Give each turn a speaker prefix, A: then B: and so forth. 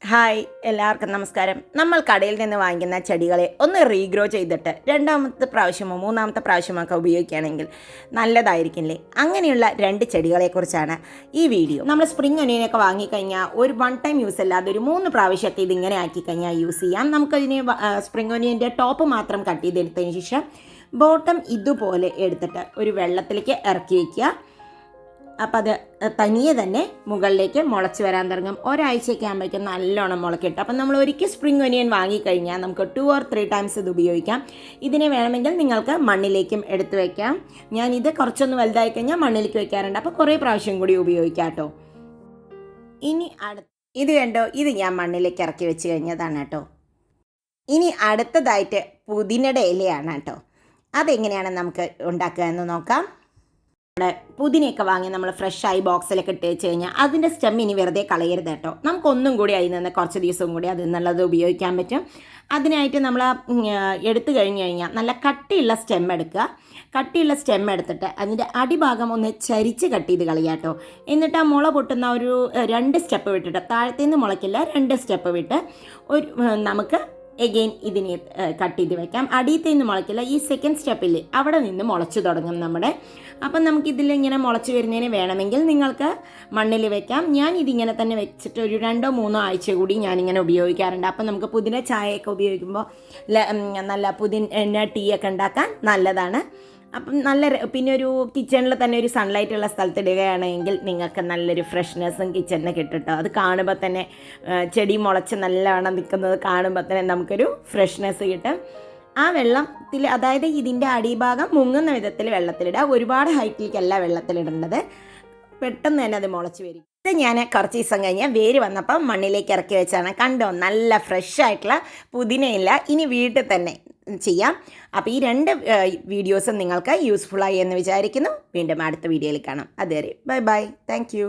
A: Hi എല്ലാവർക്കും നമസ്കാരം. നമ്മൾ കടയിൽ നിന്ന് വാങ്ങിക്കുന്ന ചെടികളെ ഒന്ന് റീഗ്രോ ചെയ്തിട്ട് രണ്ടാമത്തെ പ്രാവശ്യമോ മൂന്നാമത്തെ പ്രാവശ്യമോ ഒക്കെ ഉപയോഗിക്കുകയാണെങ്കിൽ നല്ലതായിരിക്കില്ലേ? അങ്ങനെയുള്ള 2 ചെടികളെക്കുറിച്ചാണ് ഈ വീഡിയോ. നമ്മൾ സ്പ്രിംഗ് ഒനിയനൊക്കെ വാങ്ങിക്കഴിഞ്ഞാൽ ഒരു വൺ ടൈം യൂസ് അല്ലാതെ ഒരു 3 പ്രാവശ്യമൊക്കെ ഇതിങ്ങനെ ആക്കി കഴിഞ്ഞാൽ യൂസ് ചെയ്യാം. നമുക്കതിന് സ്പ്രിംഗ് ഒനിയൻ്റെ ടോപ്പ് മാത്രം കട്ട് ചെയ്തെടുത്തതിന് ശേഷം ബോട്ടം ഇതുപോലെ എടുത്തിട്ട് ഒരു വെള്ളത്തിലേക്ക് ഇറക്കി വയ്ക്കുക. അപ്പോൾ അത് തനിയെ തന്നെ മുകളിലേക്ക് മുളച്ച് വരാൻ തുടങ്ങും. ഒരാഴ്ചയൊക്കെ ആകുമ്പോഴേക്കും നല്ലോണം മുളക്കിട്ട്. അപ്പം നമ്മൾ ഒരിക്കൽ സ്പ്രിംഗ് ഒനിയൻ വാങ്ങിക്കഴിഞ്ഞാൽ നമുക്ക് 2 or 3 ടൈംസ് ഇത് ഉപയോഗിക്കാം. ഇതിനെ വേണമെങ്കിൽ നിങ്ങൾക്ക് മണ്ണിലേക്കും എടുത്ത് വയ്ക്കാം. ഞാനിത് കുറച്ചൊന്ന് വലുതായി കഴിഞ്ഞാൽ മണ്ണിലേക്ക് വയ്ക്കാറുണ്ട്. അപ്പോൾ കുറേ പ്രാവശ്യം കൂടി ഉപയോഗിക്കാം കേട്ടോ. ഇനി ഇത് കണ്ടോ, ഇത് ഞാൻ മണ്ണിലേക്ക് ഇറക്കി വെച്ച് കഴിഞ്ഞതാണ് കേട്ടോ. ഇനി അടുത്തതായിട്ട് പുതിനയുടെ ഇലയാണ് കേട്ടോ. അതെങ്ങനെയാണ് നമുക്ക് ഉണ്ടാക്കുക എന്ന് നോക്കാം. പുതിനയൊക്കെ വാങ്ങി നമ്മൾ ഫ്രഷായി ബോക്സിലൊക്കെ ഇട്ട് വെച്ച് കഴിഞ്ഞാൽ അതിൻ്റെ സ്റ്റെം ഇനി വെറുതെ കളയരുത് കേട്ടോ. നമുക്കൊന്നും കൂടി അതിൽ നിന്ന് കുറച്ച് ദിവസം കൂടി അതിൽ നിന്നുള്ളത് ഉപയോഗിക്കാൻ പറ്റും. അതിനായിട്ട് നമ്മൾ എടുത്തു കഴിഞ്ഞ് കഴിഞ്ഞാൽ നല്ല കട്ടിയുള്ള സ്റ്റെം എടുക്കുക. കട്ടിയുള്ള സ്റ്റെം എടുത്തിട്ട് അതിൻ്റെ അടിഭാഗം ഒന്ന് ചരിച്ച് കട്ട് ചെയ്ത് കളയുക കേട്ടോ. എന്നിട്ട് ആ മുള പൊട്ടുന്ന ഒരു 2 സ്റ്റെപ്പ് വിട്ടിട്ട്, താഴത്തേന്ന് മുളയ്ക്കില്ല, 2 സ്റ്റെപ്പ് വിട്ട് നമുക്ക് എഗെയിൻ ഇതിനെ കട്ട് ചെയ്ത് വെക്കാം. അടിയത്തിൽ നിന്ന് മുളയ്ക്കില്ല, ഈ സെക്കൻഡ് സ്റ്റെപ്പിൽ അവിടെ നിന്ന് മുളച്ച് തുടങ്ങും നമ്മുടെ. അപ്പം നമുക്കിതിൽ ഇങ്ങനെ മുളച്ച് വരുന്നതിന് വേണമെങ്കിൽ നിങ്ങൾക്ക് മണ്ണിൽ വെക്കാം. ഞാൻ ഇതിങ്ങനെ തന്നെ വെച്ചിട്ട് ഒരു 2 or 3 ആഴ്ച കൂടി ഞാനിങ്ങനെ ഉപയോഗിക്കാറുണ്ട്. അപ്പം നമുക്ക് പുതിന ചായയൊക്കെ ഉപയോഗിക്കുമ്പോൾ നല്ല പുതിന ടീ ഒക്കെ ഉണ്ടാക്കാൻ നല്ലതാണ്. അപ്പം പിന്നെ ഒരു കിച്ചണിൽ തന്നെ ഒരു സൺലൈറ്റ് ഉള്ള സ്ഥലത്ത് ഇടുകയാണെങ്കിൽ നിങ്ങൾക്ക് നല്ലൊരു ഫ്രഷ്നെസ്സും കിച്ചണിന് കിട്ടും. അത് കാണുമ്പോൾ തന്നെ ചെടി മുളച്ച് നല്ലവണ്ണം നിൽക്കുന്നത് കാണുമ്പോൾ തന്നെ നമുക്കൊരു ഫ്രഷ്നെസ് കിട്ടും. ആ വെള്ളത്തിൽ, അതായത് ഇതിൻ്റെ അടിഭാഗം മുങ്ങുന്ന വിധത്തിൽ വെള്ളത്തിലിടുക. ഒരുപാട് ഹൈറ്റിലേക്കല്ല വെള്ളത്തിലിടേണ്ടത്. പെട്ടെന്ന് തന്നെ അത് മുളച്ച് വരും. ഇത് ഞാൻ കുറച്ച് ദിവസം കഴിഞ്ഞ് വേര് വന്നപ്പോൾ മണ്ണിലേക്ക് ഇറക്കി വെച്ചാണ്. കണ്ടോ, നല്ല ഫ്രഷ് ആയിട്ടുള്ള പുതിനയില്ല. ഇനി വീട്ടിൽ തന്നെ ചെയ്യാം. അപ്പോൾ ഈ 2 വീഡിയോസും നിങ്ങൾക്ക് യൂസ്ഫുള്ളായി എന്ന് വിചാരിക്കുന്നു. വീണ്ടും അടുത്ത വീഡിയോയിൽ കാണാം. അതുവരെ ബൈ ബൈ. Thank you.